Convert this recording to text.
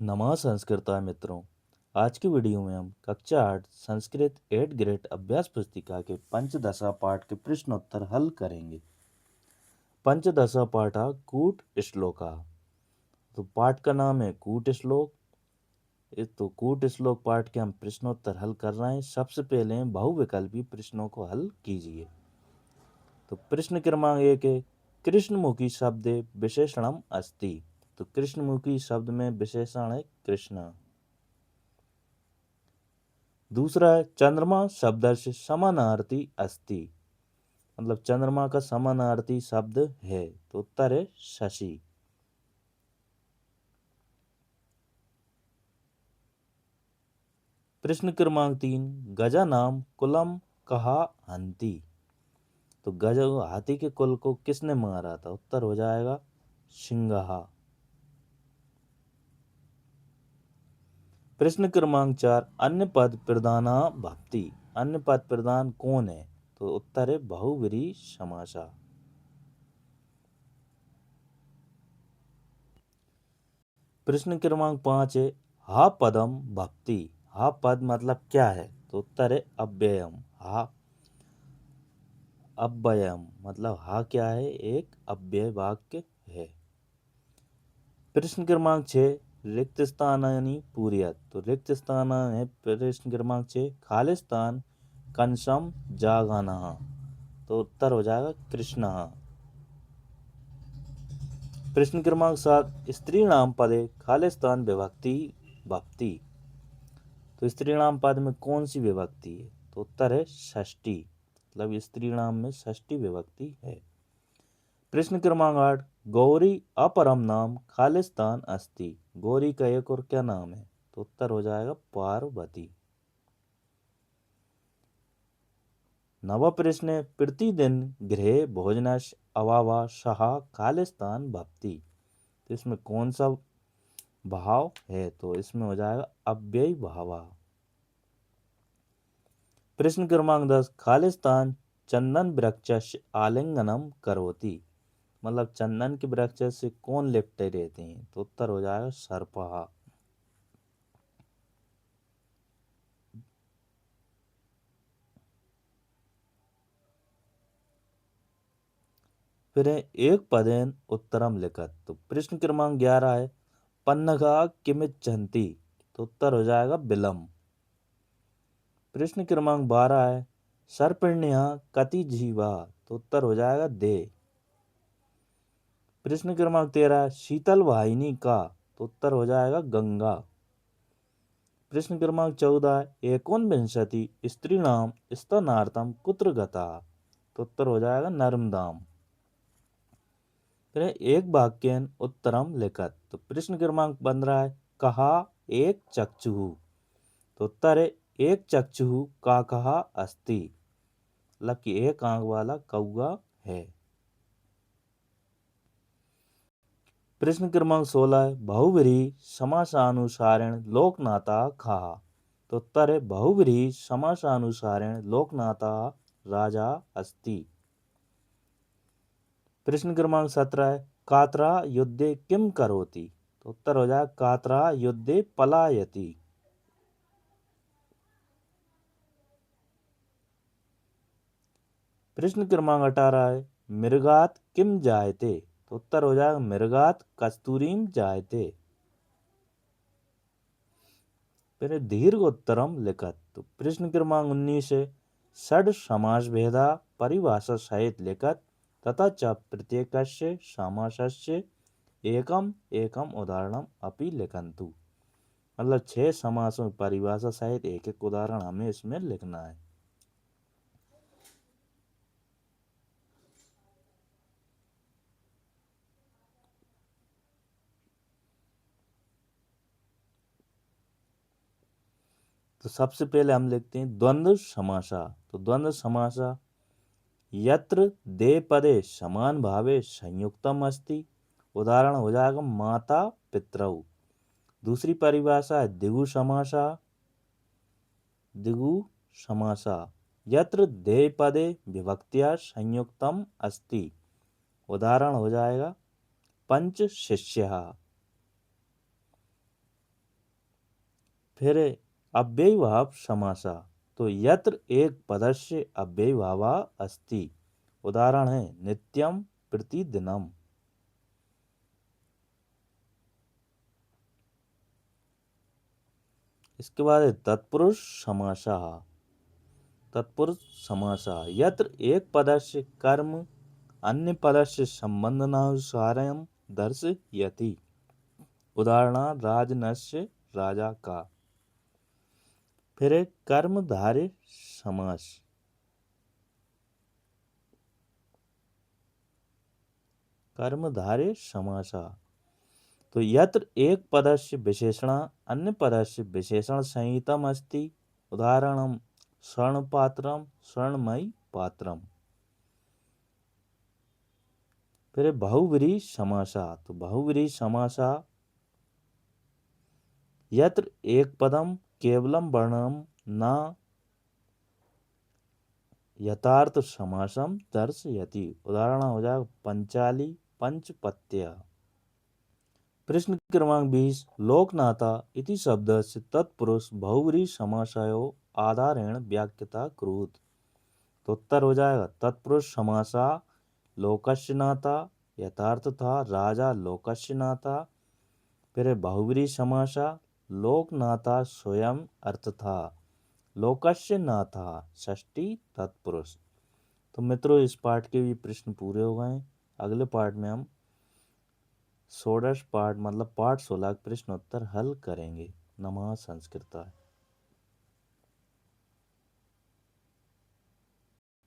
नमः संस्कृता मित्रों। आज की वीडियो में हम कक्षा 8 संस्कृत 8 ग्रेड अभ्यास पुस्तिका के पंचदशा पाठ के प्रश्नोत्तर हल करेंगे। पंचदशा पाठ कूट श्लोका। तो पाठ का नाम है कूट श्लोक। तो कूट श्लोक पाठ के हम प्रश्नोत्तर हल कर रहे हैं। सबसे पहले बहुविकल्पी प्रश्नों को हल कीजिए। तो प्रश्न क्रमांक 1 है कृष्णमुखी शब्द विशेषणम अस्ति। तो कृष्णमुखी शब्द में विशेषण है कृष्ण। दूसरा है चंद्रमा शब्द से समानार्थी अस्ति। मतलब चंद्रमा का समानार्थी शब्द है। तो उत्तर है शशि। प्रश्न क्रमांक 3 गजा नाम कुलम कहा हंती। तो गज हाथी के कुल को किसने मारा था? उत्तर हो जाएगा सिंघहा। प्रश्न क्रमांक 4 अन्य पद प्रधाना भक्ति। अन्य पद प्रधान कौन है? तो उत्तर है बहुव्रीहि समासा। प्रश्न क्रमांक 5 है हा पदम भक्ति। हा पद मतलब क्या है? तो उत्तर है अव्ययम। हा अव्ययम मतलब हा क्या है? एक अव्यय वाक्य है। प्रश्न क्रमांक 6 रिक्त स्थानानि पूर्यत। तो रिक्त स्थान है प्रश्न क्रमांक 6 खालिस्तान कंसम जागाना। तो उत्तर हो जाएगा कृष्ण। प्रश्न क्रमांक 7 स्त्री नाम पदे खालिस्तान विभक्ति भक्ति। तो स्त्री नाम पद में कौन सी विभक्ति है? तो उत्तर है षष्ठी। मतलब स्त्री नाम में षष्ठी विभक्ति है। प्रश्न क्रमांक 8 गौरी अपरम नाम खालिस्तान अस्ति। गौरी का एक और क्या नाम है? तो उत्तर हो जाएगा पार्वती। नव प्रश्न प्रतिदिन गृह भोजनश अवावा सहा खालिस्तान भक्ति। तो इसमें कौन सा भाव है? तो इसमें हो जाएगा अव्यय भावा। प्रश्न क्रमांक 10 खालिस्तान चंदन वृक्ष आलिंगनम करोति। मतलब चंदन के वृक्ष से कौन लिपटे रहते हैं? तो उत्तर हो जाएगा सर्पहा। फिर है एक पदेन उत्तरम लिखत। तो प्रश्न क्रमांक 11 है पन्नगा किमिच्छन्ति। तो उत्तर हो जाएगा विलम। प्रश्न क्रमांक 12 है सर्पिण्या कति जीवा। तो उत्तर हो जाएगा दे। प्रश्न क्रमांक 13 शीतल वाहिनी का। तो उत्तर हो जाएगा गंगा। प्रश्न क्रमांक 14 एकोनविंशति स्त्रीणाम स्तनार्थम कुत्र गता। तो उत्तर हो जाएगा नर्मदाम। फिर एक वाक्यन उत्तरम लिखत। तो प्रश्न क्रमांक 15 है कहा एक चक्षु। तो उत्तर है एक चक्षु का कहा अस्ति। मतलब कि एक आंख वाला कौआ है। प्रश्न क्रमांक 16 है बहुव्रीहि समासानुसारेण लोकनाथा कहा। तो उत्तर है बहुव्रीहि समासानुसारेण लोकनाथा राजा अस्ति। प्रश्न क्रमांक 17 है कातरा युद्धे किम करोति। तो उत्तर हो जाएगा कातरा युद्धे पलायति। प्रश्न क्रमांक 18 है मृगात किम जायते। तो उत्तर हो जाएगा मृगात कस्तूरीम जायते। फिर दीर्घ उत्तरम लिखत। तो प्रश्न क्रमांक 19 है षड समास भेदा परिभाषा सहित लिखत तथा च प्रत्येकस्य समासस्य एकम एकम उदाहरणम अपि लिखन्तु। मतलब 6 समासों की परिभाषा सहित एक एक उदाहरण हमें इसमें लिखना है। तो सबसे पहले हम लिखते हैं द्वंद्व समासा। तो द्वंद्व समासा यत्र दे पदे समान भावे संयुक्तम अस्ति। उदाहरण हो जाएगा माता पितरौ। दूसरी परिभाषा है दिगु समासा। दिगु समासा यत्र दे पदे विभक्त्या संयुक्तम अस्ति। उदाहरण हो जाएगा पंच शिष्य। फिर अव्ययीभाव समासा, तो यत्र एक पदस्य अव्ययीभावा अस्ति। उदाहरण है नित्यम प्रतिदिनम। इसके बाद है तत्पुरुष समासा। तत्पुरुष समासा यत्र एक पदस्य कर्म अन्य पदस्य संबंधनानुसारम दर्शयति। उदाहरण राजनस्य राजा का। फिर है कर्मधारय समास। कर्मधारय समासा, तो यत्र एक पदस्य विशेषण अन्य पदस्य विशेषण संहितम अस्ति। उदाहरणम स्वर्णपात्रम स्वर्णमयी पात्रम। फिर बहुव्रीहि समासा, तो बहुव्रीहि समासा यत्र एक पदम केवलम वर्णम न यथार्थ समासम दर्शयति। उदाहरण हो जाएगा पंचाली पंचपत्य। प्रश्न क्रमांक 20 लोकनाथा इति शब्दस्य तत्पुरुष बहुव्रीहि समासयो आधारेण व्याख्याता कुरुत। तो उत्तर हो जाएगा तत्पुरुष समासा लोकस्य नाथा, यथार्थ था राजा लोकस्य नाथा। फिर बहुव्रीहि समासा लोकनाथा स्वयं अर्थ था, लोकस्य नाथा षष्ठी तत्पुरुष। तो मित्रों इस पाठ के भी प्रश्न पूरे हो गए। अगले पाठ में हम षोडश पाठ मतलब पाठ 16 प्रश्न उत्तर हल करेंगे। नमः संस्कृताय।